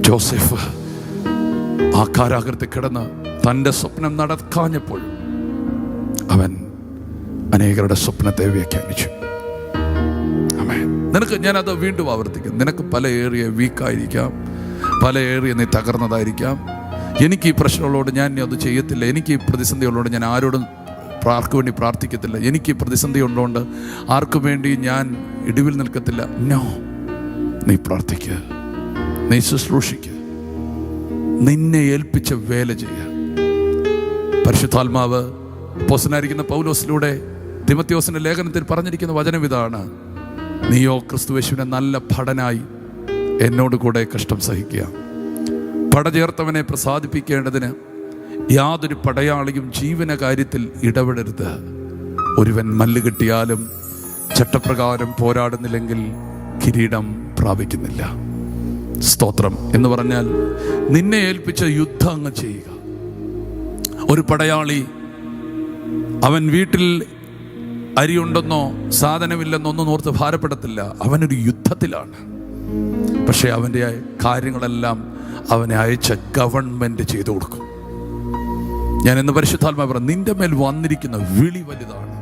Joseph ആ കാരാഗ്രഹത്തിൽ കിടന്ന് തൻ്റെ സ്വപ്നം നടക്കാഞ്ഞപ്പോൾ അവൻ അനേകരുടെ സ്വപ്നത്തെ വ്യാഖ്യാനിച്ചു. ആമേൻ. നിനക്ക് ഞാനത് വീണ്ടും ആവർത്തിക്കും. നിനക്ക് പല ഏറിയ വീക്കായിരിക്കാം, പല ഏറിയ നീ തകർന്നതായിരിക്കാം. എനിക്ക് ഈ പ്രശ്നമുള്ളതുകൊണ്ട് ഞാൻ അത് ചെയ്യത്തില്ല, എനിക്ക് ഈ പ്രതിസന്ധി ഉള്ളതുകൊണ്ട് ഞാൻ ആരോടും ആർക്കു വേണ്ടി പ്രാർത്ഥിക്കത്തില്ല, എനിക്ക് ഈ പ്രതിസന്ധി ഉള്ളതുകൊണ്ട് ആർക്കു വേണ്ടി ഞാൻ ഇടിവിൽ നിൽക്കത്തില്ല. നോ, നീ പ്രാർത്ഥിക്കുക, നീ ശുശ്രൂഷിക്കുക, നിന്നെ ഏൽപ്പിച്ച വേല ചെയ്യുക. പരിശുദ്ധാത്മാവ് അപ്പോസ്തലനായിരിക്കുന്ന പൗലോസിലൂടെ തിമോഥെയോസിന്റെ ലേഖനത്തിൽ പറഞ്ഞിരിക്കുന്ന വചനം ഇതാണ്: നീയോ ക്രിസ്തുയേശുവിനെ നല്ല ഭടനായി എന്നോട് കൂടെ കഷ്ടം സഹിക്കുക. പടചേർത്തവനെ പ്രസാദിപ്പിക്കേണ്ടതിന് യാതൊരു പടയാളിയും ജീവന കാര്യത്തിൽ ഇടപെടരുത്. ഒരുവൻ മല്ല് കിട്ടിയാലും ചട്ടപ്രകാരം പോരാടുന്നില്ലെങ്കിൽ കിരീടം പ്രാപിക്കുന്നില്ല. സ്തോത്രം എന്ന് പറഞ്ഞാൽ നിന്നെ ഏൽപ്പിച്ച യുദ്ധം അങ്ങ് ചെയ്യുക. ഒരു പടയാളി അവൻ വീട്ടിൽ അരിയുണ്ടെന്നോ സാധനമില്ലെന്നോ ഒന്നും ഓർത്ത് ഭാരപ്പെടത്തില്ല. അവനൊരു യുദ്ധത്തിലാണ്. പക്ഷെ അവൻ്റെ കാര്യങ്ങളെല്ലാം അവനെ അയച്ച ഗവൺമെൻറ് ചെയ്തു കൊടുക്കും. ഞാൻ ഇന്ന് പരിശുദ്ധാത്മാവ് പറഞ്ഞു, നിന്റെ മേൽ വന്നിരിക്കുന്ന വിളി വലുതാണ്.